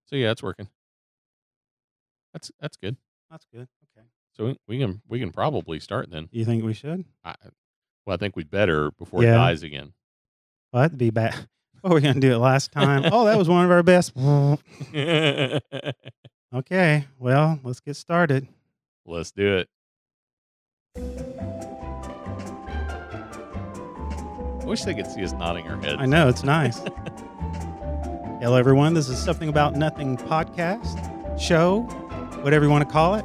So yeah, it's working. That's good. That's good. Okay. So we can probably start then. You think we should? I, well, I think we'd better before it Yeah. dies again. Well, that'd be bad. What were we gonna do it last time? Oh, that was one of our best. Okay. Well, let's get started. Let's do it. I wish they could see us nodding our heads. I know, it's nice. Hello, everyone. This is Something About Nothing podcast, show, whatever you want to call it.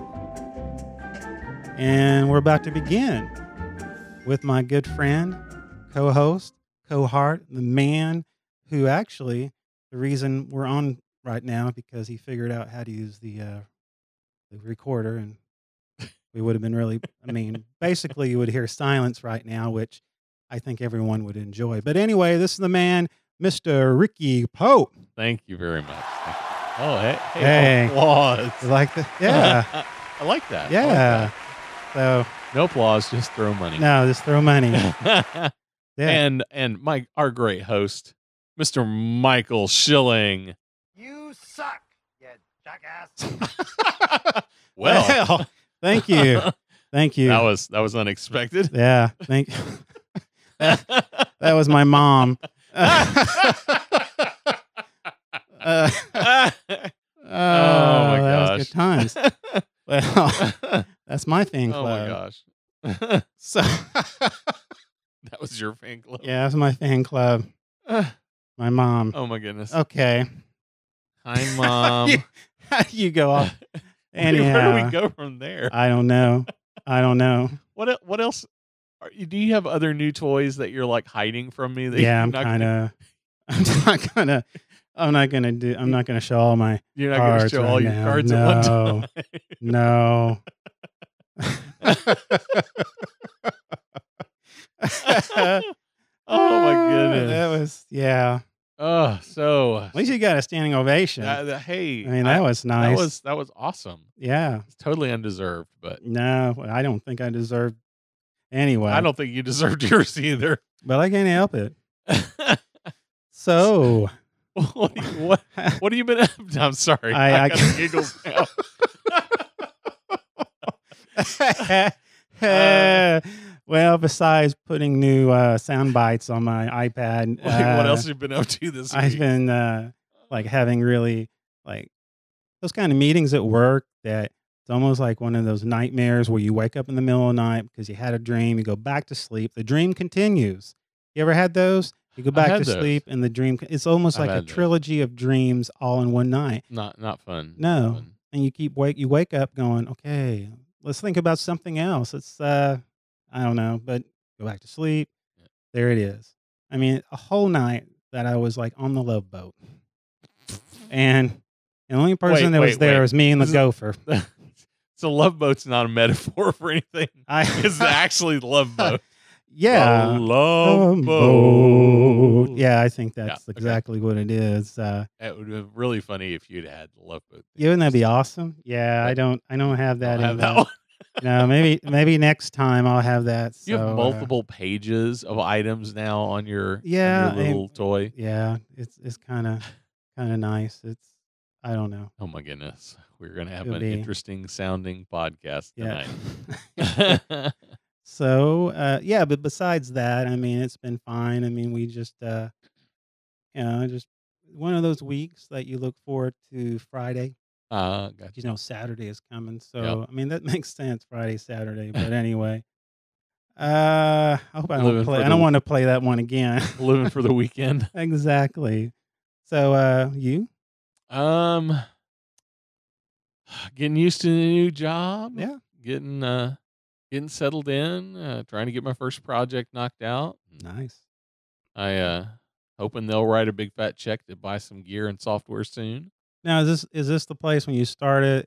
And we're about to begin with my good friend, co-host, cohort, the man who actually, the reason we're on right now, because he figured out how to use the recorder, and we would have been really, basically you would hear silence right now, which I think everyone would enjoy. But anyway, this is the man, Mr. Ricky Pope. Thank you very much. Oh, hey, Hey. applause. You like that? Yeah. I like that. I like Yeah. So, no applause, just throw money. no, just throw money. Yeah. And our great host, Mr. Michael Schilling. You suck, you jackass. Well, thank you. Thank you. that was unexpected. Yeah. That was my mom. Oh my that was gosh. good times. Well, that's my fan Oh my club. gosh. So, That was your fan club. yeah, that's my fan club. My mom. Oh my goodness. Okay. Hi, Mom. How do you go off? Where do Anyhow, we go from there? I don't know. What else? Do you have other new toys that you're like hiding from me? That Yeah, you're I'm not kind gonna- of. I'm not gonna show all my You're not going to cards show right all your now. cards at one time. No. Oh my goodness. That was Oh, so At least you got a standing ovation. hey, I mean, that was nice. that was awesome. Yeah. It's totally undeserved, but No, I don't think I deserved. Anyway, I don't think you deserved yours either. but I can't help it. So, what have you been up to? I'm sorry. I got the giggles now. well, besides putting new sound bites on my iPad, What else have you been up to this week? I've been like having really like those kind of meetings at work that it's almost like one of those nightmares where you wake up in the middle of the night because you had a dream, you go back to sleep, the dream continues. You ever had those? You go back had to those. sleep and the dream, it's almost I've like a had those. trilogy of dreams all in one night. Not fun. No. Not fun. And you wake up going, okay, let's think about something else. It's I don't know, but go back to sleep. Yeah. There it is. I mean, a whole night that I was like on the love boat. And the only person that was there wait. was me and the This is- gopher. So love boat's not a metaphor for anything. It's actually love boat. Yeah. A love Boat. boat. Yeah, I think that's Yeah, okay. exactly what it is. It would have been really funny if you'd had the love boat. Yeah, wouldn't that be awesome? Yeah, I don't have that. I'll have in that the- one. No, maybe next time I'll have that. You have so, multiple pages of items now on your Yeah, on your little toy. Yeah, it's kind of nice. It's I don't know. Oh my goodness, we're gonna have It'll an be- interesting sounding podcast Yeah. tonight. So yeah, but besides that, I mean, it's been fine. I mean, we just just one of those weeks that you look forward to Friday. Gotcha. You know, Saturday is coming, so Yep. I mean that makes sense. Friday, Saturday, but anyway. I hope I Living don't play. for I don't the- want to play that one again. Living for the weekend. Exactly. So you? Getting used to the new job. Yeah. Getting settled in. Trying to get my first project knocked out. Nice. I hoping they'll write a big fat check to buy some gear and software soon. Now, is this the place when you started?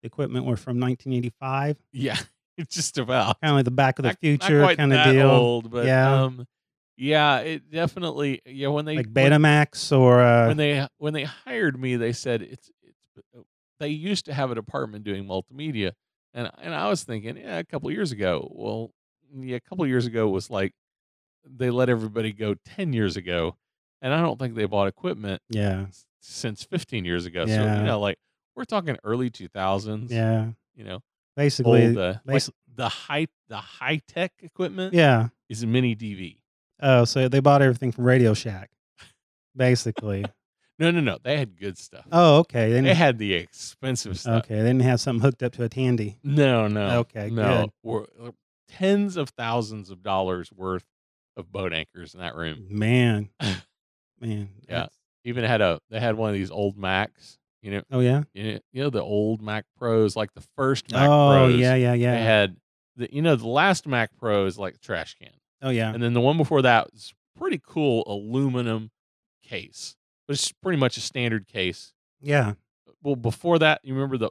Equipment were from 1985, Yeah, it's just about kind of like the Back of the not Future quite kind of that deal, old, but Yeah. yeah, it definitely when they like Betamax or when they hired me, they said it's they used to have a department doing multimedia, and I was thinking, yeah, a couple years ago. Well, yeah, a couple years ago was like they let everybody go 10 years ago, and I don't think they bought equipment yeah. since 15 years ago. So, Yeah. like we're talking early 2000s. Yeah. Old, Basically, like the high tech equipment yeah. is mini DV. Oh, so they bought everything from Radio Shack, basically. No. They had good stuff. Oh, okay. They had the expensive stuff. Okay, they didn't have something hooked up to a Tandy. No. Okay, no. We're tens of thousands of dollars worth of boat anchors in that room. Man. Yeah. that's- Even they had one of these old Macs. Oh yeah. The old Mac Pros, like the first Mac Oh Pros. yeah. They had the last Mac Pro is like a trash can. Oh yeah. And then the one before that was pretty cool aluminum case. But it's pretty much a standard case. Yeah. Well, before that, you remember the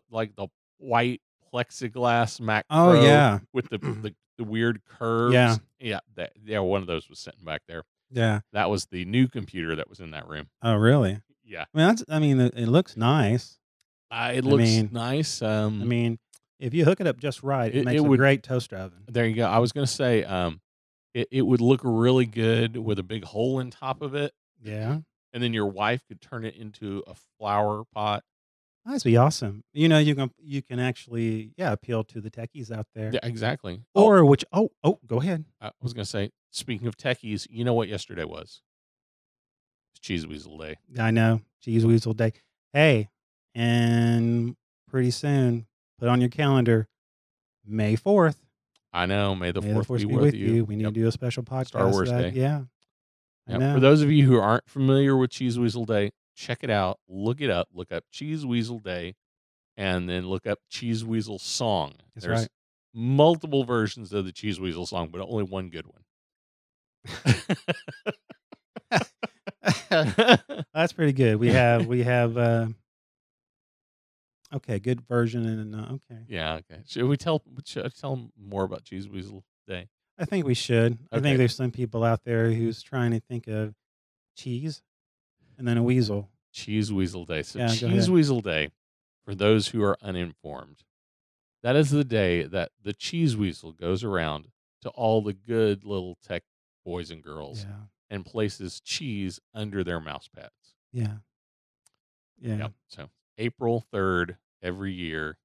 white plexiglass Mac Oh Pro yeah. with the weird curves. Yeah. Yeah, one of those was sitting back there. Yeah. That was the new computer that was in that room. Oh really? Yeah. I mean, it looks nice. It looks nice. I mean, if you hook it up just right, it makes a would- great toaster oven. There you go. I was going to say it would look really good with a big hole in top of it. Yeah. And then your wife could turn it into a flower pot. That'd be awesome. You can actually appeal to the techies out there. Yeah, exactly. Or go ahead. I was going to say, speaking of techies, you know what yesterday was? It's Cheese Weasel Day. I know. Cheese Weasel Day. Hey, and pretty soon, put on your calendar, May 4th. I know. May the May the 4th 4th be be with with you. you. We need to do a special podcast. Star Wars for that. Day. Yeah. I Yep. know. For those of you who aren't familiar with Cheese Weasel Day, check it out. Look it up. Look up Cheese Weasel Day, and then look up Cheese Weasel Song. That's There's right. multiple versions of the Cheese Weasel song, but only one good one. That's pretty good. We have okay, good version and okay. Yeah. Okay. Should we tell them more about Cheese Weasel Day? I think we should. I Okay. think there's some people out there who's trying to think of cheese and then a weasel. Cheese Weasel Day. So Yeah, go Cheese ahead. Weasel Day, for those who are uninformed, that is the day that the Cheese Weasel goes around to all the good little tech boys and girls Yeah. and places cheese under their mouse pads. Yeah. Yeah. Yep. So April 3rd every year.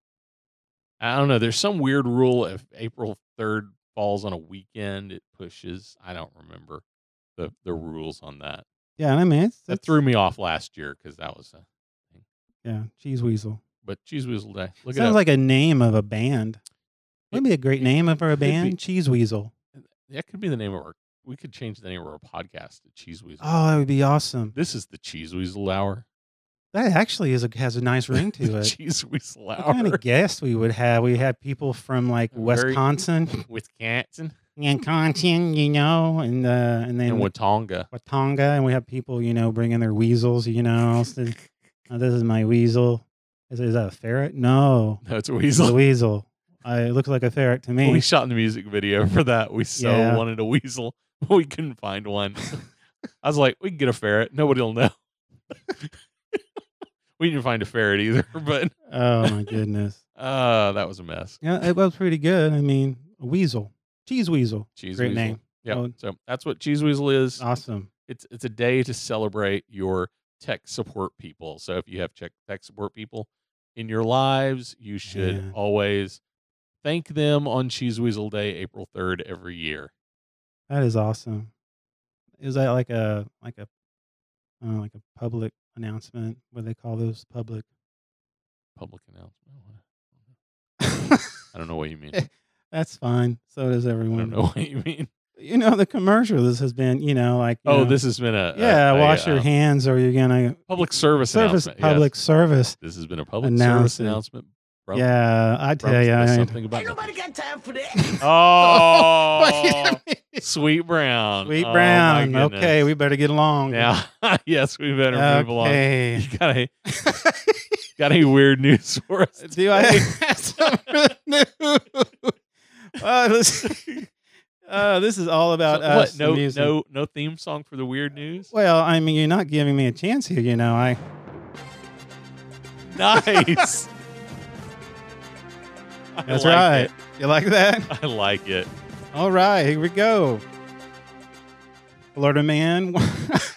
I don't know. There's some weird rule. If April 3rd falls on a weekend, it pushes. I don't remember the rules on that. Yeah, and I mean That threw me off last year because that was a thing. Yeah, Cheese Weasel. But Cheese Weasel Day. Look it Sounds up. like a name of a band. Would be a great name for a could be. band. Cheese Weasel. That could be the name of our. We could change the name of our podcast to Cheese Weasel. Oh, that would be awesome. This is the Cheese Weasel Hour. That actually has a nice ring to it. Cheese Weasel What Hour. kind of guests we would have? We had people from like Very- Wisconsin, With Canton and then and Watonga. Watonga, and we have people, bringing their weasels, so, this is my weasel. Is that a ferret? No, No, it's a it's a weasel. weasel. It looks like a ferret to me. We shot the music video for that. We so Yeah. wanted a weasel, but we couldn't find one. I was like, we can get a ferret. Nobody will know. We didn't find a ferret either, but Oh my goodness. that was a mess. Yeah, it was pretty good. I mean, a weasel, cheese weasel, Cheese great Weasel. name. Yeah. Oh. So that's what Cheese Weasel is. Awesome. It's a day to celebrate your tech support people. So if you have tech support people in your lives, you should Yeah. always thank them on Cheese Weasel Day, April 3rd every year. That is awesome. Is that like a public announcement? What do they call those public? Public announcement. I don't know what you mean. That's fine. So does I everyone. don't know what you mean. The commercial. This has been, This has been wash your hands, or you're gonna public service announcement. public Yes. service. This has been a public service announcement. From, Yeah, I tell from you. something about Ain't nobody got time for that. Oh, Sweet Brown. Sweet Oh, my Brown. goodness. Okay, we better get along. Now, yes, we better move along. Okay. You got any weird news for us? Do I today? have some this is all about So us. what? the music. No theme song for the weird news. Well, I mean, you're not giving me a chance here. Nice. I That's like right. it. You like that? I like it. All right, here we go. Florida man.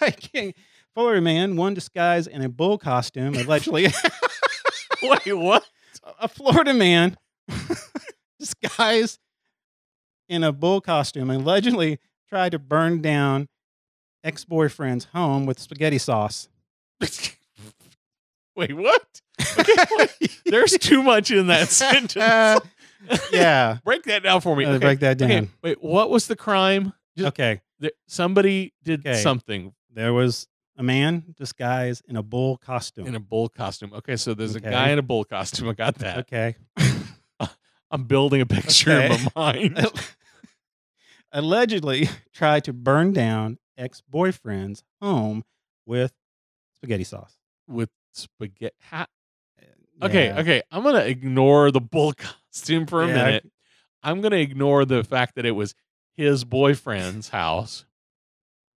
I can't. Florida man, one disguised in a bull costume, allegedly. Wait, what? A Florida man disguised in a bull costume allegedly tried to burn down ex-boyfriend's home with spaghetti sauce. Wait, what? Okay, wait. There's too much in that sentence. Yeah. Break that down for me. Okay, Break that down. okay, wait, what was the crime? Okay. Somebody did Okay. something There was a man disguised in a bull costume. in a bull costume. Okay, so there's a Okay. guy in a bull costume. I got that. Okay. I'm building a picture in Okay. my mind. Allegedly tried to burn down ex-boyfriend's home with spaghetti sauce. With spaghetti. Okay, Yeah. okay. I'm gonna ignore the bull costume for a Yeah. minute. I'm gonna ignore the fact that it was his boyfriend's house.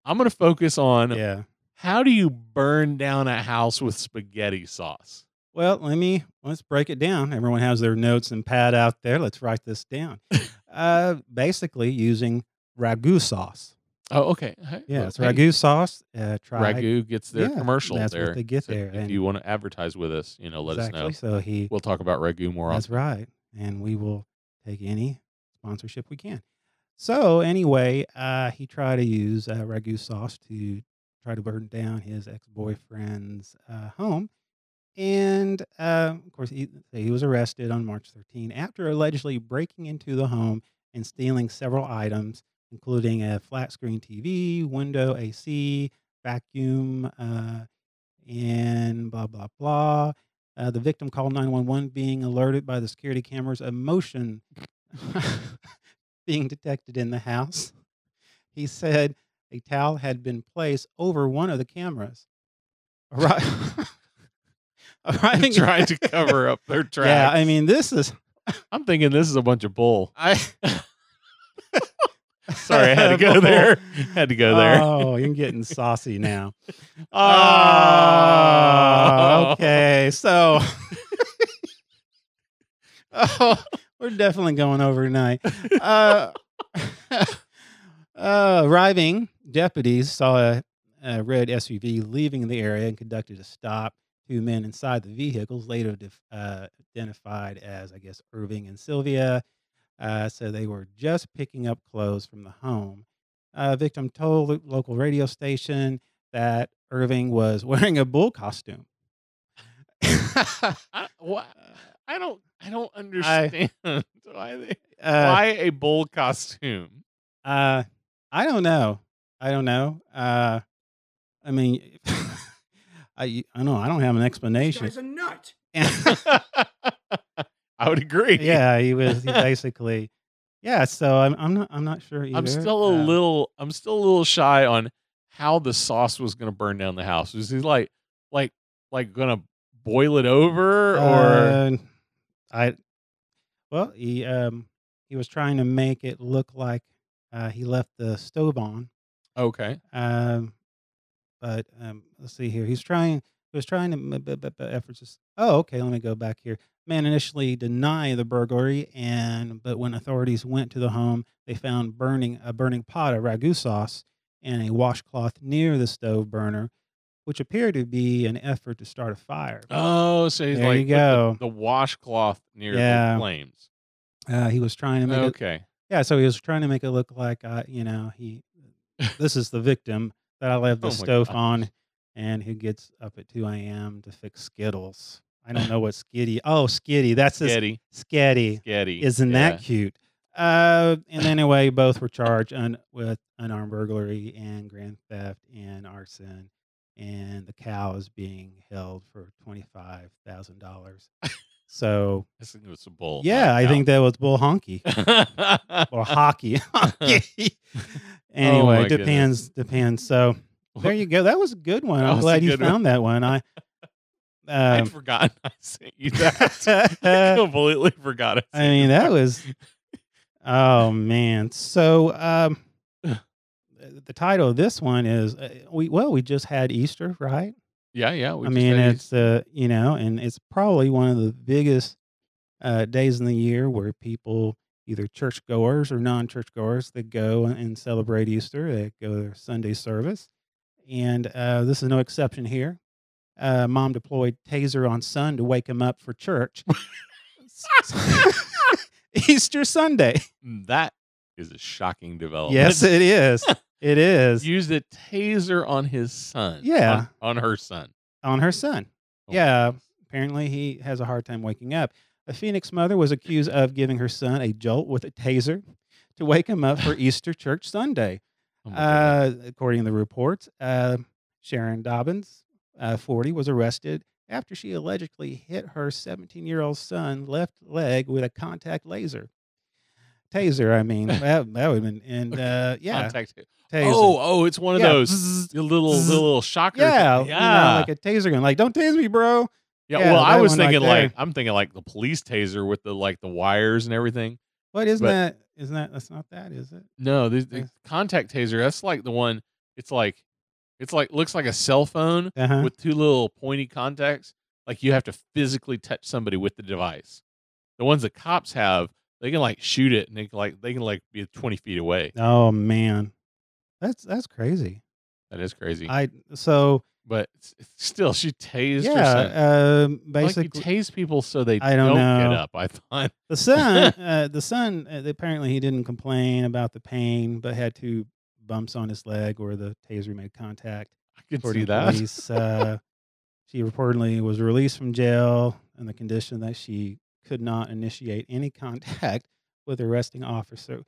I'm gonna focus on Yeah. how do you burn down a house with spaghetti sauce? Well, let's break it down. Everyone has their notes and pad out there. Let's write this down. Basically using ragu sauce. Oh, okay. Yeah, it's Hey, ragu sauce. Try Ragu gets their Yeah, commercial that's there. what they get So there. If And you want to advertise with us, let us exactly. know. So he We'll talk about Ragu more That's often. right. And we will take any sponsorship we can. So anyway, he tried to use ragu sauce to try to burn down his ex-boyfriend's home. And of course, he was arrested on March 13 after allegedly breaking into the home and stealing several items, including a flat screen TV, window AC, vacuum, and blah, blah, blah. The victim called 911, being alerted by the security cameras of motion being detected in the house. He said a towel had been placed over one of the cameras. Arriving Trying to cover up their tracks. Yeah, I mean, this is. I'm thinking this is a bunch of bull. I Sorry, I had to go there. Had to go there. Oh, you're getting saucy now. Oh. Okay. So, we're definitely going over tonight. Arriving, deputies saw a red SUV leaving the area and conducted a stop. Two men inside the vehicles, later identified as, I guess, Irving and Sylvia. So they were just picking up clothes from the home. Victim told the local radio station that Irving was wearing a bull costume. I don't understand why a bull costume. I don't know. I mean, I know I don't have an explanation. This guy's a nut. I would agree. Yeah, he basically. Yeah, so I'm not sure either. I'm still a little shy on how the sauce was going to burn down the house. Was he like going to boil it over, or he was trying to make it look like he left the stove on. okay? But let's see here. He was trying to efforts. Oh, okay. Let me go back here. Man initially denied the burglary, but when authorities went to the home, they found a burning pot of ragu sauce and a washcloth near the stove burner, which appeared to be an effort to start a fire. Oh, so he's There like you go. the washcloth near Yeah. the flames. He was trying to make it. Okay. Yeah, so he was trying to make it look like this is the victim that I left the Oh my stove gosh. on, and who gets up at 2 a.m. to fix Skittles. I don't know what Skitty. Oh, Skitty. That's his Sketty. Sketty. Isn't that cute? And anyway, both were charged with unarmed burglary and grand theft and arson, and the cow is being held for $25,000. So I think it was a bull. yeah, I think that was bull honky or hockey. Anyway, my goodness. depends. So there you go. That was a good one. That I'm was glad a you good one. found that one. I'd forgotten I sent you that. I completely forgot it. I mean, that was. Oh man! So the title of this one is we just had Easter, right? Yeah. I mean, it's and it's probably one of the biggest days in the year where people, either churchgoers or non-churchgoers, that go and celebrate Easter. They go to their Sunday service, and this is no exception here. Mom deployed taser on son to wake him up for church. Easter Sunday. That is a shocking development. Yes, it is. It is. Used a taser on his son. Yeah. On her son. On her son. Oh, Yeah. Apparently, he has a hard time waking up. A Phoenix mother was accused of giving her son a jolt with a taser to wake him up for Easter church Sunday. Oh my goodness. According to the reports, Sharon Dobbins, 40, was arrested after she allegedly hit her 17-year-old son left leg with a contact taser. I mean, that would have been, and yeah, Contact. taser. Oh, it's one of Yeah. those Bzzz, the little shockers. yeah, Yeah. like a taser gun. Like, don't tase me, bro. Yeah, Yeah, well, I that was one right thinking there. I'm thinking like the police taser with the wires and everything. What isn't But- that? Isn't that? That's not that, is it? No, the Yes. contact taser. That's like the one. It's like looks like a cell phone Uh-huh. with two little pointy contacts. Like you have to physically touch somebody with the device. The ones that cops have, they can like shoot it and they can be 20 feet away. Oh man, that's crazy. That is crazy. But still, she tased her son. Yeah. Like Basically, you tase people so they I don't get know. up. I thought. the son, apparently he didn't complain about the pain, but had 2 bumps on his leg where the taser made contact. I can According see to that. police, she reportedly was released from jail on the condition that she could not initiate any contact with the arresting officer.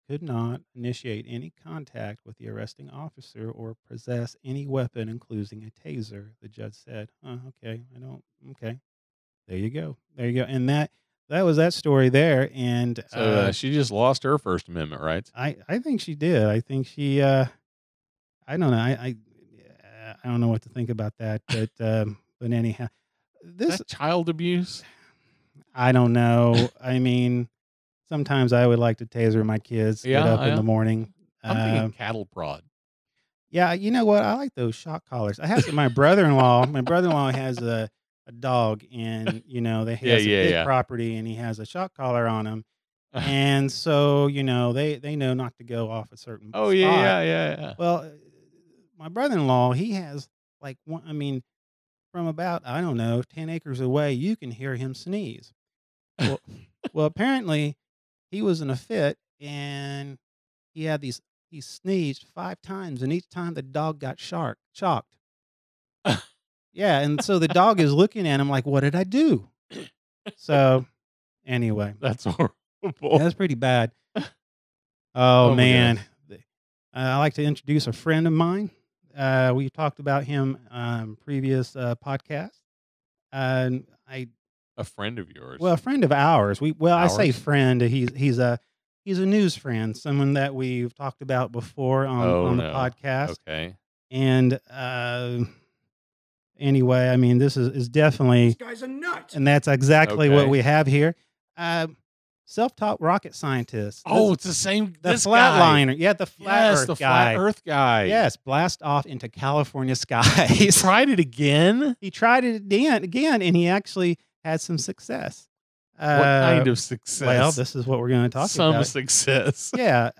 Could not initiate any contact with the arresting officer or possess any weapon, including a taser. The judge said, "Okay, I don't. Okay, there you go. And that was that story there. And So she just lost her First Amendment rights. I think she did. I think she. I don't know. I don't know what to think about that. But anyhow, Is that child abuse? I don't know. I mean, sometimes I would like to taser my kids. Get Yeah, up in yeah. the morning. I'm thinking cattle prod. Yeah, you know what? I like those shock collars. I have my brother-in-law. My brother-in-law has a dog, and they Yeah, has a yeah, big yeah. property, and he has a shock collar on him. And so they know not to go off a certain Oh spot. yeah. Well, my brother-in-law, he has from about, I don't know, 10 acres away, you can hear him sneeze. Well, apparently he was in a fit, and he sneezed 5 times, and each time the dog got shocked. Yeah, and so the dog is looking at him like, what did I do? So anyway, That's horrible. that's pretty bad. Oh Oh, my man. I'd like to introduce a friend of mine. We talked about him previous podcast. And A friend of yours. a friend of ours. I say Ours? friend. He's a news friend, someone that we've talked about before on the no. podcast. Okay. And anyway, I mean, this is definitely, guy's a nut. and that's exactly what Okay. we have here. Self-taught rocket scientist. Oh, it's the same. the this guy. flatliner. Yeah, the flat Yes, Earth the guy. flat Earth guy. Yes, blast off into California skies. Tried it again. He tried it again, and he actually had some success. What kind of success? Well, this is what we're going to talk Some about. success. Yeah.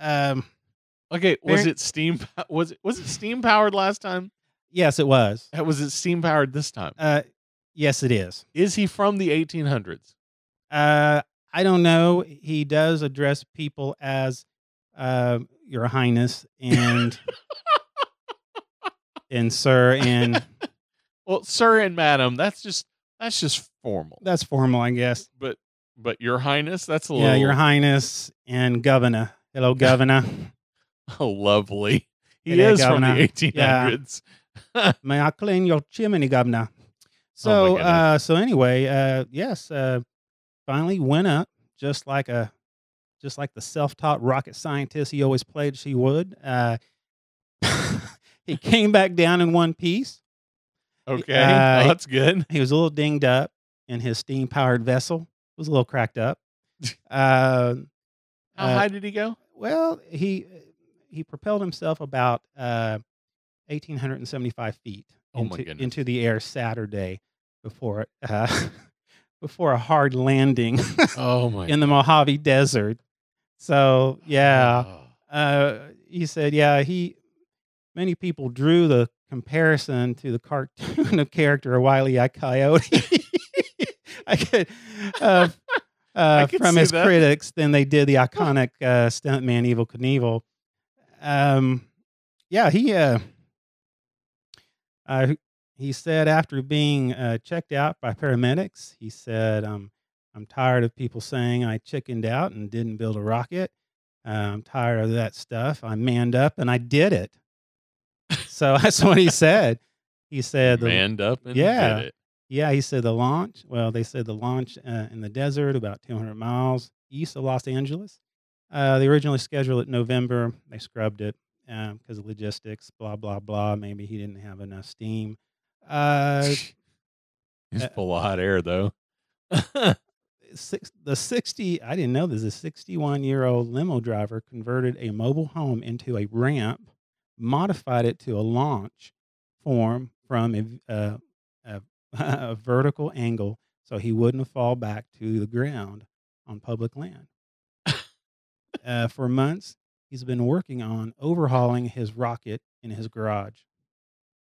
Okay. Was Parent- it steam? Was it steam powered last time? Yes, it was. Was it steam powered this time? Yes, it is. Is he from the 1800s? I don't know. He does address people as Your Highness and and Sir, and Well, sir and madam. That's just formal. that's formal, I guess. But your highness. That's a Yeah, little. Your Highness and Governor. Hello, Governor. Oh, lovely. He Hey there, is from the Governor. 1800s. May I clean your chimney, Governor? Oh, my So anyway, yes, finally went up just like the self-taught rocket scientist he always pledged he would. He came back down in one piece. Okay, that's good. He was a little dinged up, and his steam-powered vessel was a little cracked up. Uh, How high did he go? well, he propelled himself about 1,875 feet Oh, my goodness. into the air Saturday before before a hard landing Oh my. in the Mojave Desert. So yeah, Oh. he said, yeah, he many people drew the comparison to the cartoon of character of Wile E. Coyote. I could, uh, I could from see his that. critics than they did the iconic stuntman Evel Knievel. Yeah, he said after being checked out by paramedics, he said, "I'm tired of people saying I chickened out and didn't build a rocket. I'm tired of that stuff. I manned up and I did it." So that's what he said. He said, Manned up and yeah, did it. yeah, he said the launch. Well, they said the launch in the desert, about 200 miles east of Los Angeles. They originally scheduled it November. They scrubbed it because of logistics. Blah blah blah. Maybe he didn't have enough steam. Uh, He's uh, full of hot air, though. the 60. I didn't know this. A 61-year-old limo driver converted a mobile home into a ramp, modified it to a launch form from a vertical angle so he wouldn't fall back to the ground on public land. For months, he's been working on overhauling his rocket in his garage.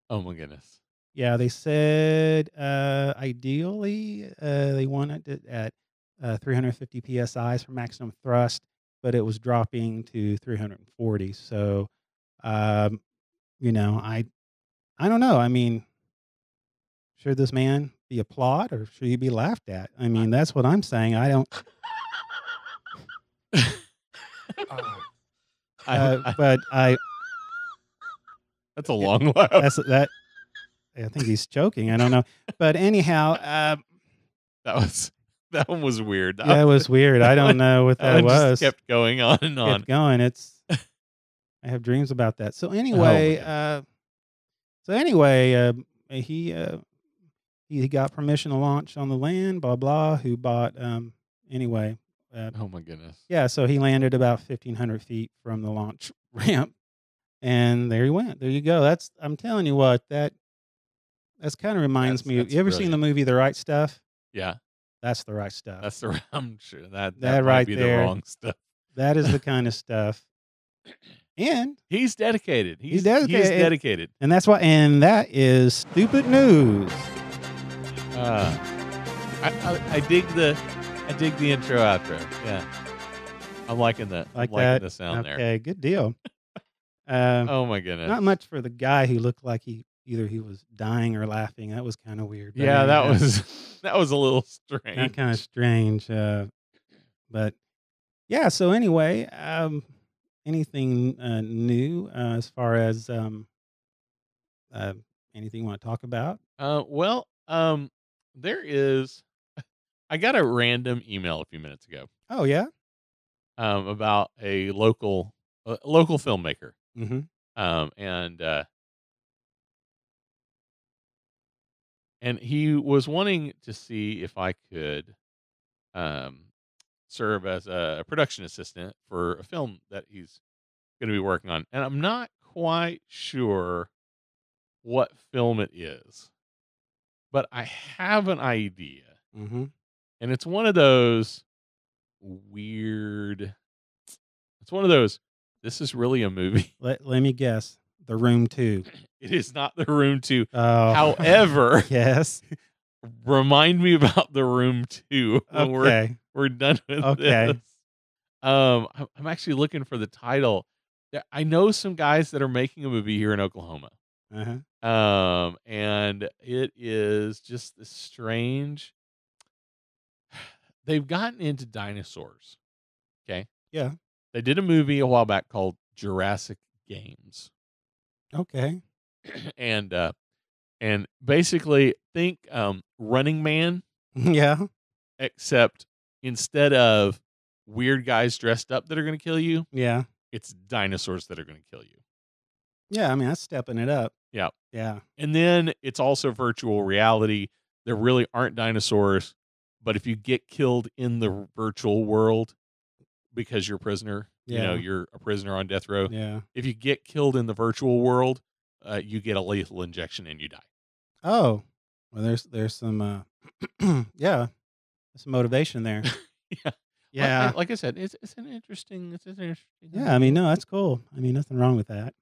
Oh my goodness. Yeah, they said ideally they wanted it at 350 psi's for maximum thrust, but it was dropping to 340. So, um, I don't know. I mean, should this man be applauded or should he be laughed at? I mean, that's what I'm saying. I don't. But that's a long laugh. that. I think he's choking. I don't know. But anyhow, that one was weird. Yeah, it was weird. I don't know what that was. Just kept going on and on. Kept going. I have dreams about that. So anyway, he got permission to launch on the land. Blah blah. Who bought? Anyway. Oh my goodness. Yeah. So he landed about 1,500 feet from the launch ramp, and there he went. There you go. I'm telling you what that's kind of reminds me. You ever seen the movie The Right Stuff? Yeah. That's the right stuff. That's the. I'm sure that right might be there, the wrong stuff. That is the kind of stuff. And he's dedicated. He's dedicated. He is dedicated. And that's why. And that is stupid news. I dig the intro outro. Yeah. I'm liking that. Like I'm liking that. the sound there. Okay, good deal. Oh my goodness. Not much for the guy who looked like he was dying or laughing. That was kind of weird. But yeah, that was a little strange. That kind of strange. But yeah. So anyway, anything new as far as anything you want to talk about? Well, there is. I got a random email a few minutes ago. Oh yeah. About a local filmmaker. Mm-hmm. And he was wanting to see if I could serve as a production assistant for a film that he's going to be working on. And I'm not quite sure what film it is, but I have an idea. Mm-hmm. And it's one of those weird. It's one of those. This is really a movie. Let me guess. The Room 2. It is not The Room 2. Oh. However, yes. Remind me about The Room 2 when we're done with this. I'm actually looking for the title. I know some guys that are making a movie here in Oklahoma. Uh-huh. And it is just this strange. They've gotten into dinosaurs. Okay. Yeah. They did a movie a while back called Jurassic Games. Okay. And basically think Running Man. Yeah. Except instead of weird guys dressed up that are going to kill you, yeah, it's dinosaurs that are going to kill you. Yeah, I mean, that's stepping it up. Yeah. Yeah. And then it's also virtual reality. There really aren't dinosaurs, but if you get killed in the virtual world because you're a prisoner, you're a prisoner on death row. Yeah. If you get killed in the virtual world, you get a lethal injection and you die. Oh, well, there's some, yeah, some motivation there. Yeah. Yeah. Like I said, it's an interesting. Yeah. I mean, no, that's cool. I mean, nothing wrong with that.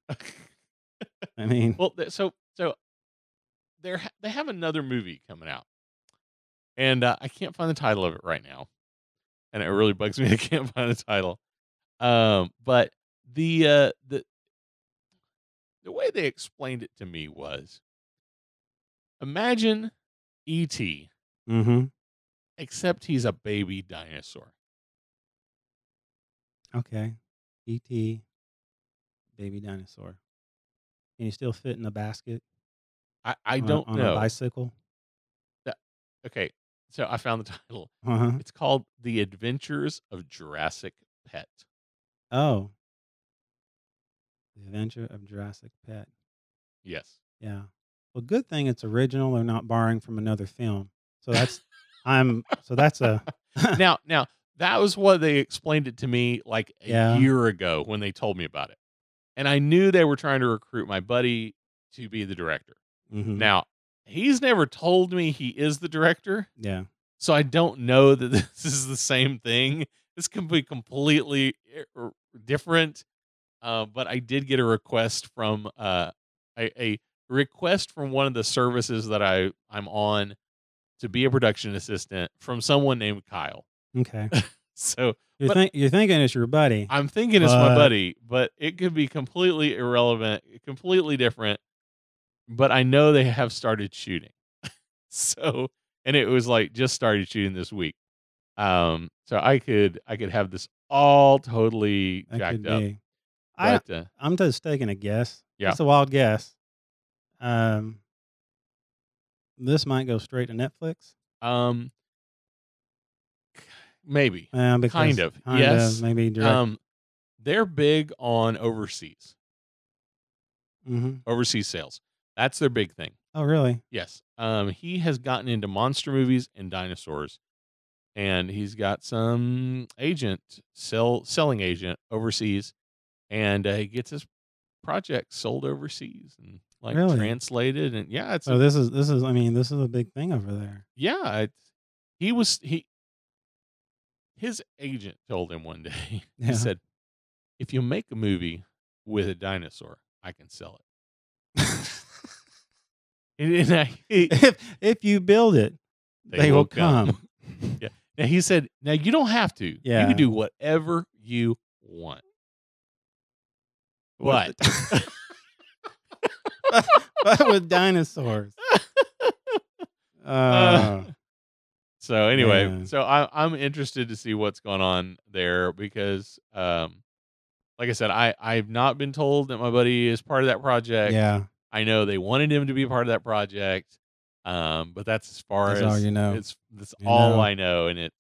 I mean, Well, so they have another movie coming out, and I can't find the title of it right now, and it really bugs me. I can't find the title. But the way they explained it to me was, imagine E.T. mm-hmm. except he's a baby dinosaur. Okay. E.T. baby dinosaur. Can you still fit in a basket I don't on a know. bicycle? That, okay, so I found the title. Uh-huh. It's called The Adventures of Jurassic Pet. Oh, The Adventure of Jurassic Pet. Yes. Yeah. Well, good thing it's original. They're not borrowing from another film. So that's that's a Now that was what they explained it to me like a yeah. year ago when they told me about it. And I knew they were trying to recruit my buddy to be the director. Mm-hmm. Now, he's never told me he is the director, Yeah. so I don't know that this is the same thing. This can be completely different. But I did get a request from a request from one of the services that I'm on to be a production assistant from someone named Kyle. Okay. So, You're thinking it's your buddy. I'm thinking it's my but- buddy, but it could be completely irrelevant, completely different. But I know they have started shooting. So, and it was like just started shooting this week. So I could have this all totally That jacked could up. be. But I'm just taking a guess. Yeah. It's a wild guess. This might go straight to Netflix. Maybe. Because Kind of. Yes. Maybe direct. They're big on overseas Mm-hmm. sales. That's their big thing. Oh, really? Yes. He has gotten into monster movies and dinosaurs, and he's got some selling agent overseas, and he gets his projects sold overseas and like Really? translated. And yeah, it's So this is. I mean, this is a big thing over there. yeah. His agent told him one day. Yeah. He said, "If you make a movie with a dinosaur, I can sell it." And if you build it, they will come. Yeah. Now he said, "Now you don't have to. You Yeah. can do whatever you want." But But with dinosaurs. So anyway, Man. so I'm interested to see what's going on there because, like I said, I've not been told that my buddy is part of that project. Yeah. I know they wanted him to be part of that project, but that's as far That's as all you know. That's You all know. I know, and it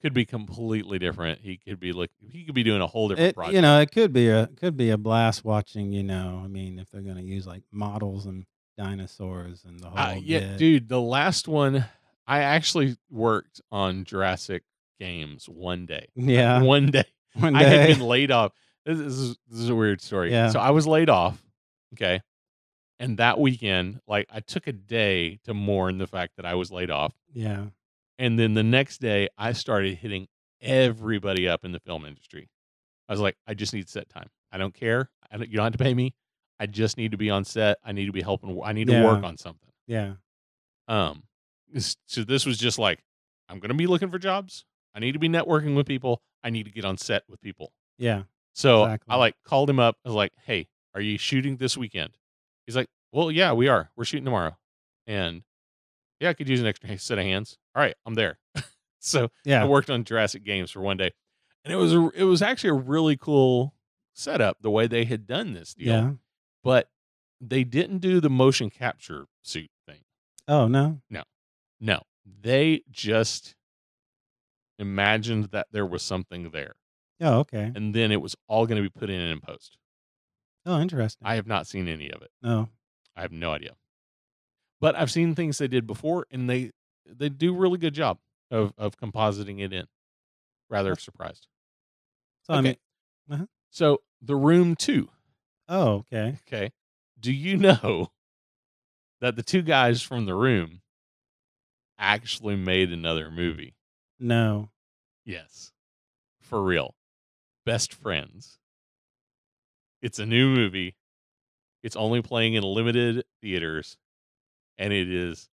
could be completely different. He could be doing a whole different project. It could be a blast watching. I mean, if they're going to use like models and dinosaurs and the whole Yeah, bit. dude, the last one, I actually worked on Jurassic Games one day. Yeah. One day. One I had day. been laid off. This is a weird story. Yeah. So I was laid off. Okay. And that weekend, like I took a day to mourn the fact that I was laid off. Yeah. And then the next day I started hitting everybody up in the film industry. I was like, I just need set time. I don't care. You don't have to pay me. I just need to be on set. I need to be helping. I need to work on something. Yeah. So this was just like, I'm going to be looking for jobs. I need to be networking with people. I need to get on set with people. Yeah. So Exactly. I like called him up. I was like, hey, are you shooting this weekend? He's like, well, yeah, we are. We're shooting tomorrow. And yeah, I could use an extra set of hands. All right, I'm there. So Yeah. I worked on Jurassic Games for one day. And it was actually a really cool setup the way they had done this deal. Yeah. But they didn't do the motion capture suit thing. Oh, no. No, they just imagined that there was something there, Oh, okay. and then it was all going to be put in post. Oh, interesting. I have not seen any of it. No. I have no idea. But I've seen things they did before, and they do a really good job of compositing it in. Rather surprised. So Okay. I mean, So The Room 2. oh, okay. Okay. Do you know that the two guys from The Room actually made another movie? No. Yes. For real. Best Friends. It's a new movie. It's only playing in limited theaters, and it is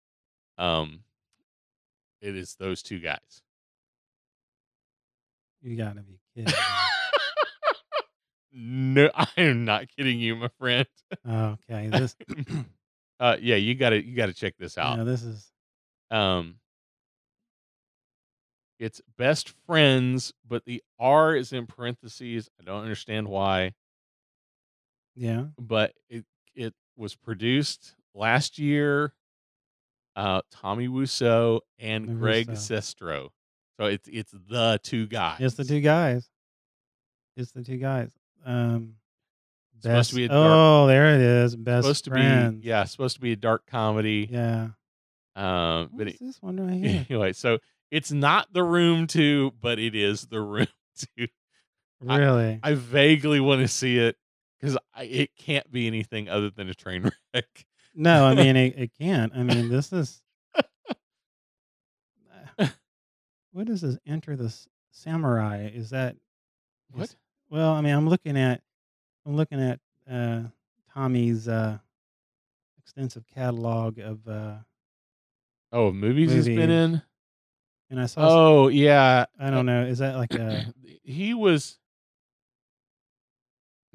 those two guys. You gotta be kidding me. No, I am not kidding you, my friend. Okay, this. Yeah, you gotta check this out. Yeah, this is. Um, it's Best Friends, but the R is in parentheses. I don't understand why, Yeah. but it was produced last year. Tommy Wiseau and Tommy Greg Wiseau. Sestero. So it's the two guys. It's the two guys. It's the two guys. Supposed to be a dark, Oh, there it is. Best supposed to friends. be supposed to be a dark comedy. Yeah. But What is this one right here? anyway, so it's not The Room 2, but it is The Room 2. Really? I vaguely want to see it because it can't be anything other than a train wreck. No, I mean it can't. I mean this is. What is this? Enter the Samurai? Is that What? well, I mean I'm looking at Tommy's extensive catalog of Oh, movies he's been in. and I saw. Oh yeah, I don't know. Is that like a he was.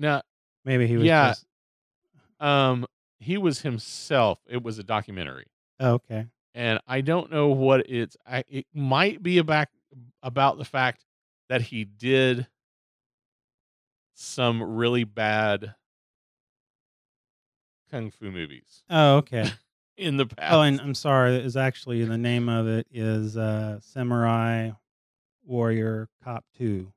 Now, maybe he was? yeah. Just, He was himself. It was a documentary, oh, okay. and I don't know what it's. It might be about the fact that he did some really bad kung fu movies Oh, okay. in the past. Oh, and I'm sorry. Is actually the name of it is Samurai Warrior Cop 2.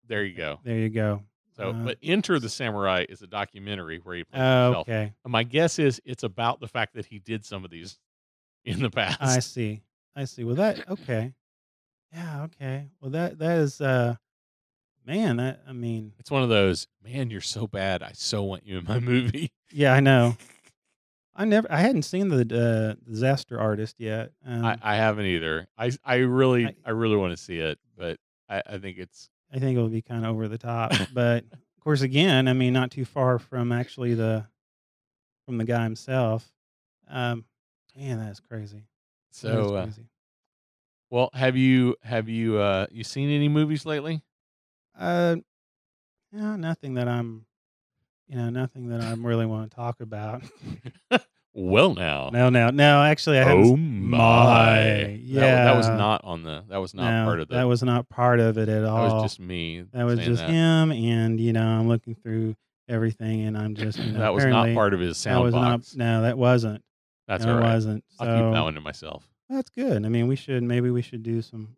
There you go. There you go. So, but Enter the Samurai is a documentary where he plays Oh, himself. okay. And my guess is it's about the fact that he did some of these in the past. I see. Well, that okay. Yeah. Okay. Well, that is man. That I mean. It's one of those, man, you're so bad. I so want you in my movie. Yeah, I know. I hadn't seen the Disaster Artist yet. I haven't either. I really want to see it, but I think it's. I think it will be kind of over the top, but of course, again, I mean, not too far from actually from the guy himself. Man, that's crazy. So, crazy. Well, have you you seen any movies lately? No, nothing that I'm really want to talk about. Well, now. No. Actually, I haven't. Oh my! Yeah, that was not on the. That was not part of the. That was not part of it at all. That was just me. That was just him, and I'm looking through everything, and I'm just that was not part of his sound box. No, that wasn't. That's no, all right. It wasn't. I'll keep that one to myself. That's good. I mean, maybe we should do some.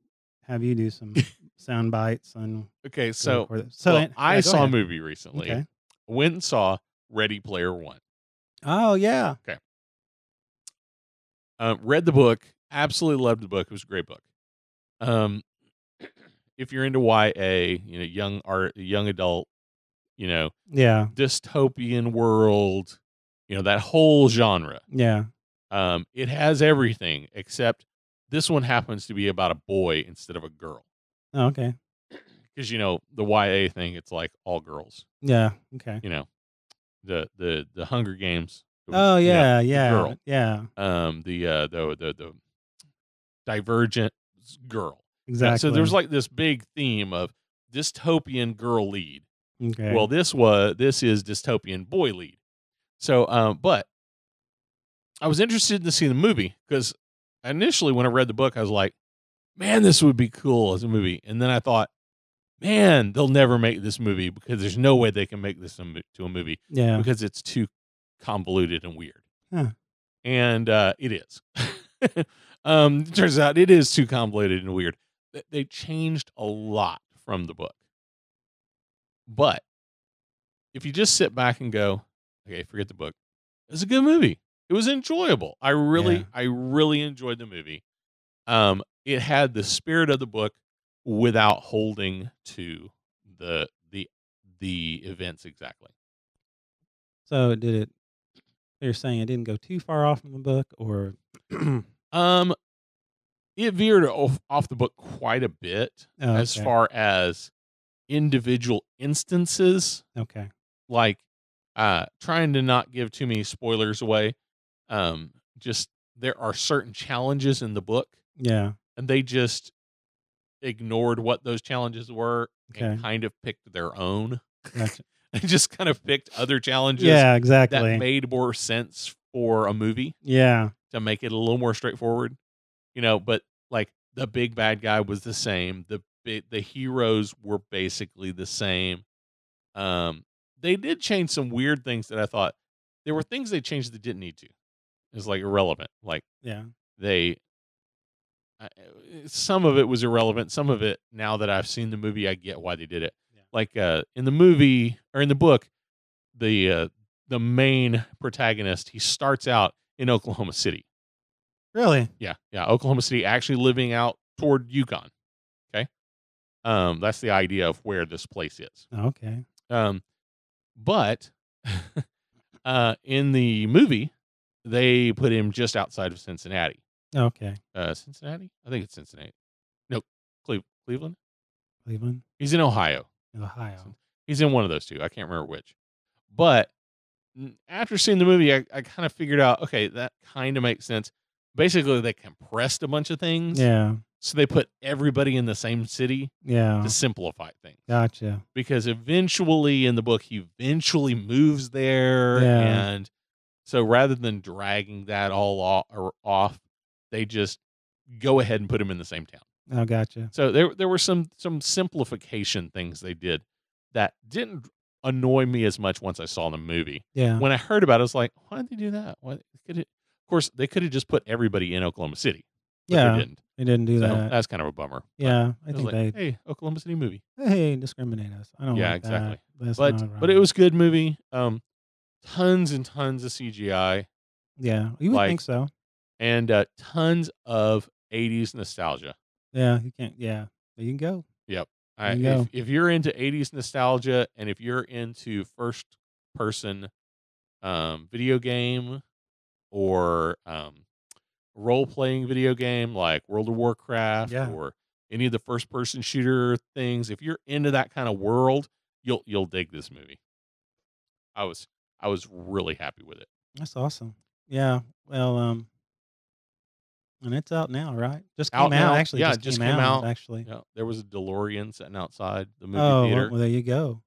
Have you do some sound bites on. Okay, so I saw a movie recently. Okay. Went and saw Ready Player One. Oh yeah. Okay. Read the book. Absolutely loved the book. It was a great book. If you're into YA, young adult, yeah, dystopian world, that whole genre. Yeah. It has everything except this one happens to be about a boy instead of a girl. Oh, okay. Because the YA thing, it's like all girls. Yeah. Okay. The Hunger Games. Oh yeah, girl. Yeah. The Divergent girl. Exactly. So there's like this big theme of dystopian girl lead. Okay. Well, this is dystopian boy lead. So, but I was interested to see the movie because initially when I read the book, I was like, man, this would be cool as a movie. And then I thought, man, they'll never make this movie because there's no way they can make this to a movie. Yeah. Because it's too convoluted and weird. Huh. And it is. It turns out it is too convoluted and weird. They changed a lot from the book. But if you just sit back and go, okay, forget the book. It's a good movie. It was enjoyable. I really enjoyed the movie. It had the spirit of the book without holding to the events exactly. So you're saying it didn't go too far off from the book, or it veered off the book quite a bit as far as individual instances. Okay. Like Trying to not give too many spoilers away. Just there are certain challenges in the book, Yeah. and they just ignored what those challenges were and Okay. kind of picked their own. Gotcha. They just kind of picked other challenges Yeah, that exactly. made more sense for a movie Yeah. to make it a little more straightforward. But like the big bad guy was the same. The heroes were basically the same. Um, they did change some weird things that I thought there were things they changed that didn't need to. It's like irrelevant. Like Yeah. they, some of it was irrelevant. Some of it, now that I've seen the movie, I get why they did it. Yeah. Like in the movie or in the book, the main protagonist, he starts out in Oklahoma City. Really? Yeah, Oklahoma City, actually living out toward Yukon. Okay, that's the idea of where this place is. Okay. But in the movie, they put him just outside of Cincinnati. Okay. Cincinnati? I think it's Cincinnati. No, Cleveland. Cleveland, He's in Ohio. Ohio. He's in one of those two. I can't remember which. But after seeing the movie, I kind of figured out, okay, that kind of makes sense. Basically, they compressed a bunch of things. Yeah. So they put everybody in the same city Yeah. to simplify things. Gotcha. Because eventually in the book, he eventually moves there. Yeah. And so rather than dragging that all off, they just go ahead and put him in the same town. Oh, gotcha. So there were some simplification things they did that didn't annoy me as much once I saw the movie. Yeah. When I heard about it, I was like, why did they do that? Of course, they could have just put everybody in Oklahoma City. But Yeah. they didn't. They didn't do So that. that's kind of a bummer. Yeah. I It was think like, hey, Oklahoma City movie. hey, discriminate us. I don't Yeah, like exactly. that. That's But not but it right. was a good movie. Tons and tons of CGI Yeah. You would like- think so. and tons of 80s nostalgia. Yeah. You can't. Yeah. There you can go. There you go. If you're into 80s nostalgia and if you're into first person video game or role playing video game like World of Warcraft Yeah. or any of the first person shooter things, if you're into that kind of world, you'll dig this movie. I was really happy with it. That's awesome. Yeah. Well, and it's out now, right? Just Out came out. now. Actually, Yeah, just came out. Actually. Yeah, there was a DeLorean sitting outside the movie Oh, theater. well, there you go.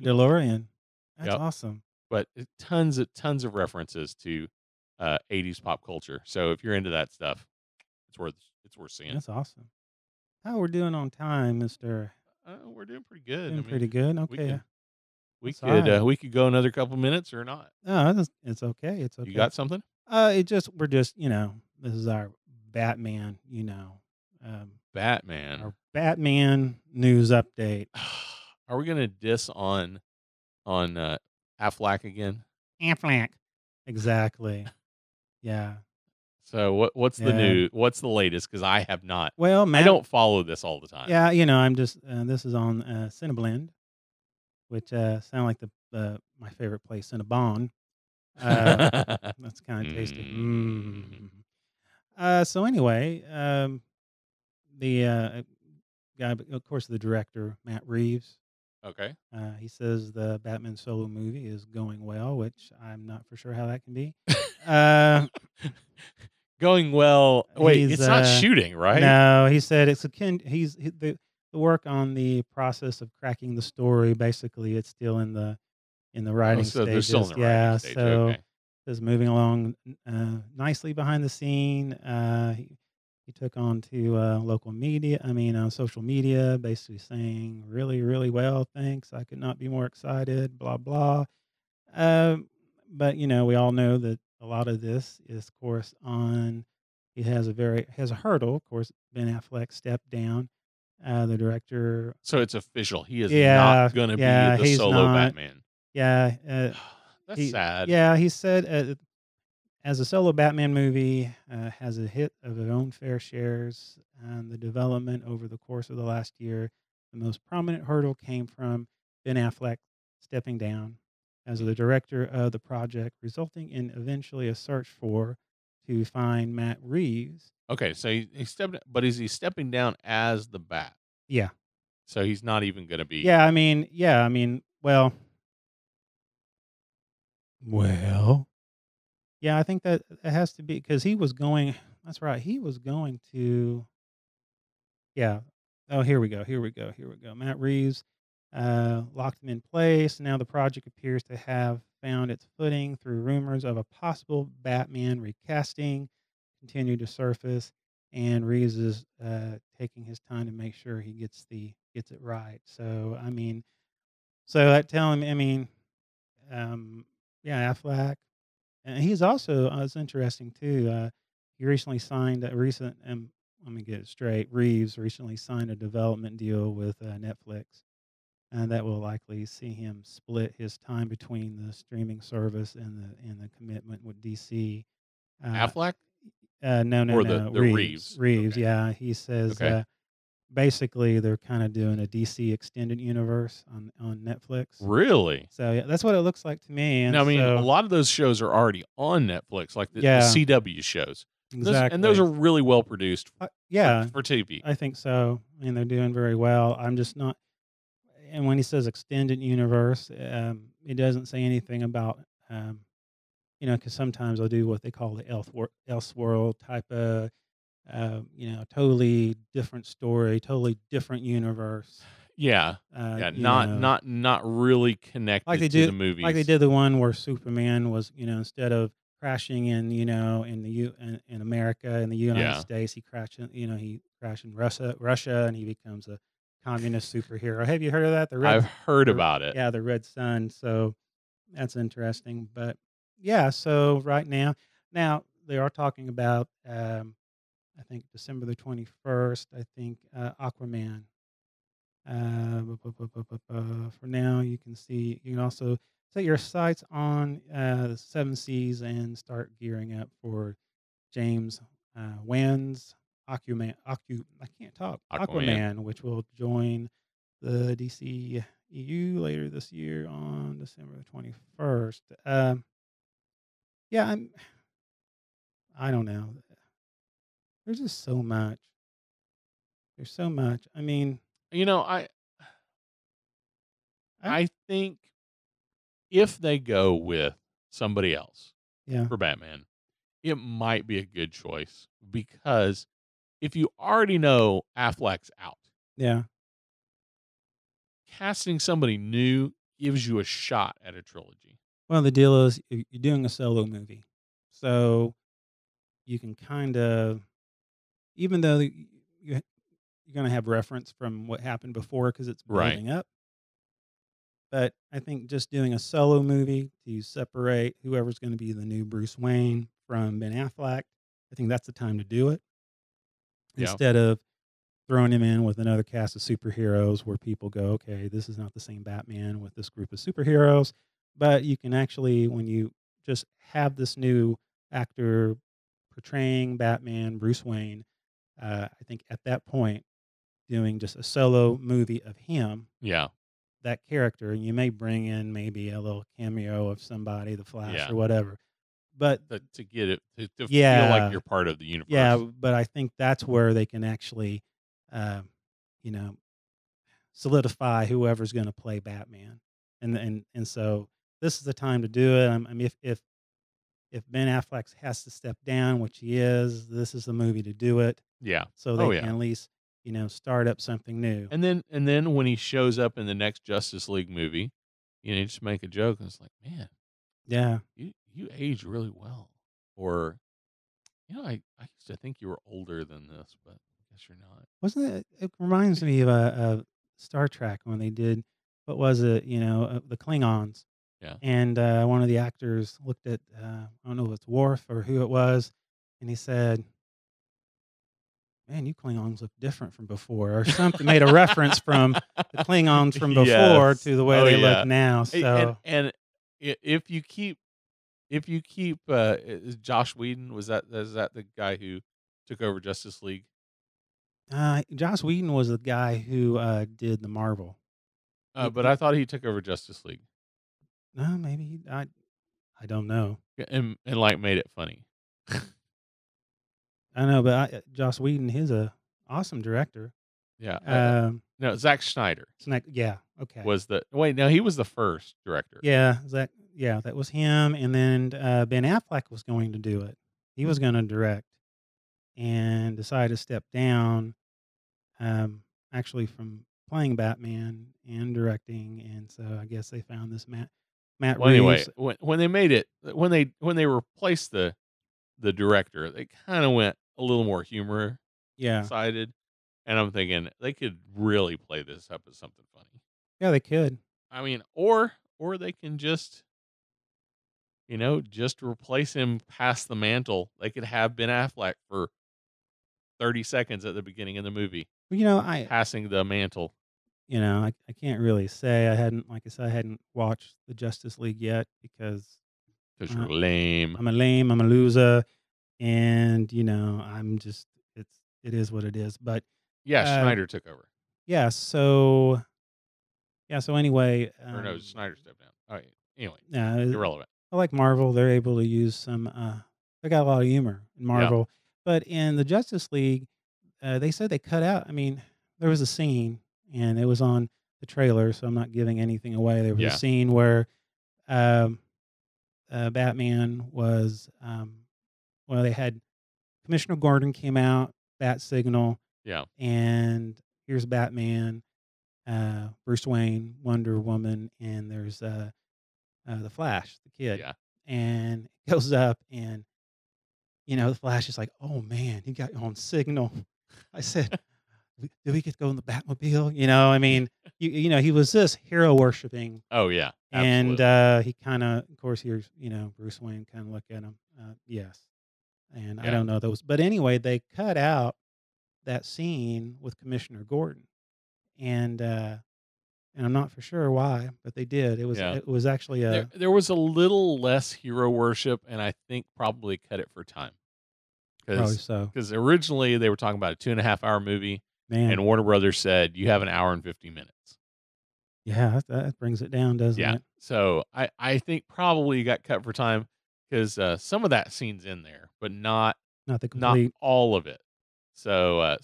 DeLorean. That's Yep. awesome. But tons of references to 80s pop culture. So if you're into that stuff, it's worth seeing. That's awesome. How we're doing on time, Mister? We're doing pretty good. Doing pretty good. we Okay. can- We That's all right. we could go another couple minutes or not. No, it's okay. It's okay. You got something? we're just this is our Batman. Batman. Our Batman news update. Are we gonna diss on Affleck again? Affleck. Exactly. Yeah. So what's the Yeah. new? What's the latest? Because I have not. Well, I Matt. don't follow this all the time. Yeah, I'm just. This is on Cineblend, which sound like the my favorite place, Cinnabon. That's kind of tasty. So anyway, the guy, of course, the director Matt Reeves. Okay. He says the Batman solo movie is going well, which I'm not for sure how that can be. Going well. Wait, He's, it's not shooting, right? No, he said it's akin. The work on the process of cracking the story. Basically, it's still in the writing so they're stages. still in the yeah, writing stage. so Okay. is moving along nicely behind the scene. He took on to local media. Social media, basically saying really, really well. Thanks. I could not be more excited. Blah blah. But we all know that a lot of this is, of course, on. He has a hurdle. Of course, Ben Affleck stepped down. The director. So it's official. He is Yeah, not going to yeah, be the he's solo not. Batman. Yeah. That's sad. Yeah, he said as a solo Batman movie has a hit of its own fair shares, and the development over the course of the last year, the most prominent hurdle came from Ben Affleck stepping down as the director of the project, resulting in eventually a search to find Matt Reeves. Okay, so he stepped, but is he stepping down as the Bat? Yeah. So he's not even going to be. Yeah, well, Well, yeah, I think that it has to be because he was going. That's right. He was going to. Yeah. Oh, here we go. Here we go. Here we go. Matt Reeves locked him in place. Now the project appears to have found its footing through rumors of a possible Batman recasting continue to surface, and Reeves is taking his time to make sure he gets it right. So I mean, so that telling me, I mean, yeah, Affleck, and he's also it's interesting too. He recently signed a recent. Let me get it straight. Reeves recently signed a development deal with Netflix, and that will likely see him split his time between the streaming service and the commitment with DC. Uh, Affleck no, no, or no. the Reeves? Reeves. Okay. Yeah, he says Okay. basically they're kind of doing a DC extended universe on Netflix. Really? So yeah, that's what it looks like to me. And Now, I mean, a so lot of those shows are already on Netflix, like the yeah, CW shows. exactly. And those are really well produced yeah, for TV. I think so. I mean, they're doing very well. I'm just not. And when he says extended universe, it doesn't say anything about, because sometimes they'll do what they call the Elseworld type of, totally different story, totally different universe. Yeah. Yeah. Not really connected to the movies. like they did the one where Superman was, instead of crashing in, in America in the United States, he crashed in Russia, and he becomes a communist superhero. Have you heard of that? I've heard about it. Yeah, the Red Sun. So that's interesting. But yeah, so right now they are talking about, I think December the 21st. I think Aquaman. For now, you can also set your sights on the Seven Seas and start gearing up for James Wan's I can't talk. Aquaman, which will join the DC EU later this year on December the 21st. Yeah, I don't know. There's just so much. There's so much. I mean, I I think if they go with somebody else yeah, for Batman, it might be a good choice because if you already know Affleck's out, yeah. casting somebody new gives you a shot at a trilogy. Well, the deal is you're doing a solo movie, so you can kind of, even though you're going to have reference from what happened before because it's Right. building up. But I think just doing a solo movie to separate whoever's going to be the new Bruce Wayne from Ben Affleck, I think that's the time to do it. Yeah. Instead of throwing him in with another cast of superheroes where people go, okay, this is not the same Batman with this group of superheroes. But you can actually, when you just have this new actor portraying Batman, Bruce Wayne, I think at that point, doing just a solo movie of him, Yeah. that character, and you may bring in maybe a little cameo of somebody, the Flash or whatever. But To get it to feel yeah, like you're part of the universe. yeah, but I think that's where they can actually, uh, you know, solidify whoever's going to play Batman, and so this is the time to do it. I mean, if Ben Affleck has to step down, which he is, this is the movie to do it. Yeah. So they can at least start up something new. And then when he shows up in the next Justice League movie, you just make a joke and it's like, man, Yeah, you age really well. Or I used to think you were older than this, but I guess you're not. wasn't it? It reminds me of Star Trek when they did what was it? The Klingons. Yeah. And one of the actors looked at I don't know if it's Worf or who it was, and he said, "Man, you Klingons look different from before," or something. Made a reference from the Klingons from before Yes. to the way they look now. So And if you keep is Josh Whedon, is that the guy who took over Justice League? Joss Whedon was the guy who did the Marvel. But I thought he took over Justice League. No, maybe I don't know. And like made it funny. I know, but Joss Whedon, he's a awesome director. Yeah. No, Zack Snyder yeah, okay. was no, he was the first director. Yeah, Zack. Yeah, that was him, and then Ben Affleck was going to do it. He was going to direct, and decided to step down. Actually, from playing Batman and directing, and so I guess they found this Matt Well, anyway, Reeves. when they made it, when they replaced the director, they kind of went a little more humor Yeah, sided, and I'm thinking they could really play this up as something funny. yeah, they could. I mean, or they can just just replace him, pass the mantle. They could have Ben Affleck for 30 seconds at the beginning of the movie, Well, passing the mantle. I can't really say I hadn't, like I said, I hadn't watched the Justice League yet because Because uh, you're lame. I'm a lame, I'm a loser, and I'm just it is what it is. But Yeah, uh, Schneider took over. yeah, so anyway, Or no, Snyder stepped down. All right. Anyway, yeah, irrelevant. I like Marvel. They're able to use some. They got a lot of humor in Yeah. Marvel, but in the Justice League, they said they cut out. I mean, there was a scene, and it was on the trailer, so I'm not giving anything away. There was Yeah. a scene where um, Batman was. Well, they had Commissioner Gordon came out, Bat Signal, Yeah. and here's Batman, Bruce Wayne, Wonder Woman, and there's the Flash, the kid, Yeah. and it goes up, and the Flash is like, "Oh man, you got your own signal." I said, "Did we get to go in the Batmobile?" I mean, he was just hero worshiping, Oh yeah. and Absolutely. he kind of course, here's Bruce Wayne kind of look at him, yes, and I Yeah. don't know those, but anyway, they cut out that scene with Commissioner Gordon, and I'm not for sure why, but they did. Yeah. It was actually There was a little less hero worship, and I think probably cut it for time. probably so. Because originally they were talking about a 2.5 hour movie, Man, and Warner Brothers said you have an hour and 50 minutes. yeah, that brings it down, doesn't Yeah. it? So I think probably got cut for time because some of that scene's in there, but not Not the complete. all of it. So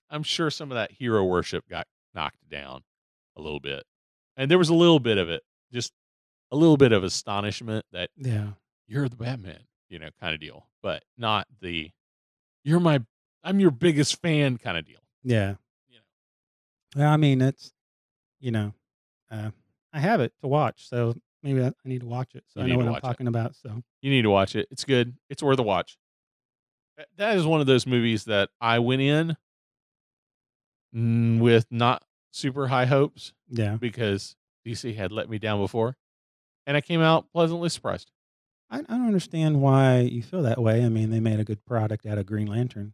I'm sure some of that hero worship got knocked down a little bit, and there was a little bit of it, just a little bit of astonishment that Yeah, you're the Batman, kind of deal, but not the I'm your biggest fan kind of deal. yeah. You know. Well, I mean, it's you know, I have it to watch, so maybe I need to watch it so You I need know to what I'm watch it. talking about. So You need to watch it. It's good. It's worth a watch. That is one of those movies that I went in with not super high hopes yeah, because DC had let me down before, and I came out pleasantly surprised. I don't understand why you feel that way. I mean, they made a good product out of Green Lantern.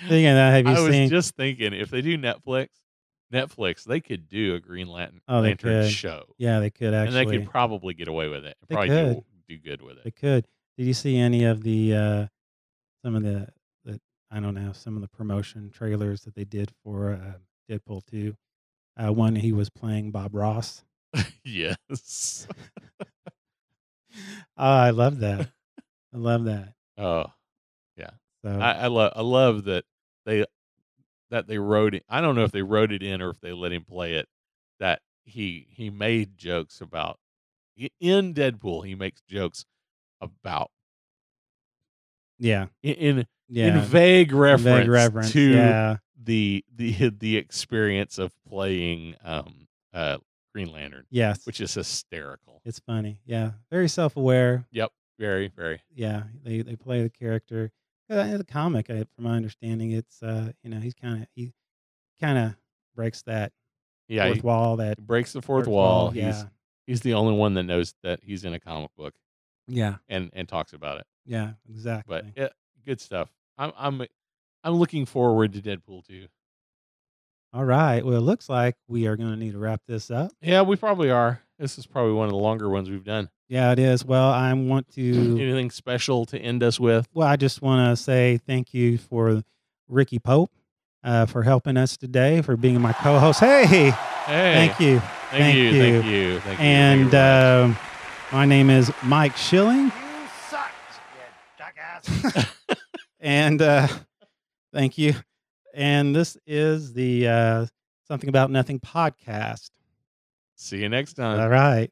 Speaking of that, have you I was seen? just thinking if they do Netflix, they could do a Green Oh, they Lantern could. show, Yeah, they could and they actually. could probably get away with it and They probably could. do good with They it. could. Did you see any of the some of the I don't know, some of the promotion trailers that they did for Deadpool 2? One he was playing Bob Ross. Yes. Oh, I love that. I love that. Oh, yeah. So I love that they wrote it. I don't know if they wrote it in or if they let him play it. That he made jokes about in Deadpool. He makes jokes about yeah, in yeah, vague reference, reference, to yeah. the experience of playing Green Lantern, Yes, which is hysterical. it's funny. Yeah, very self-aware. Yep, very very. Yeah, they play the character. The comic, from my understanding, it's he kind of breaks that Yeah, fourth wall. That he breaks the fourth fourth wall. Yeah, He's the only one that knows that he's in a comic book yeah, and talks about it. yeah. But Exactly. yeah, good stuff. I'm looking forward to Deadpool 2. All right. Well, it looks like we are going to need to wrap this up. Yeah, we probably are. This is probably one of the longer ones we've done. Yeah, it is. Well, I want to. Anything special to end us with? Well, I just want to say thank you for Ricky Pope for helping us today, for being my co-host. Hey, thank you. Thank you. And Thank you my name is Mike Schilling. You suck, you jackass. And thank you. And this is the Something About Nothing podcast. See you next time. All right.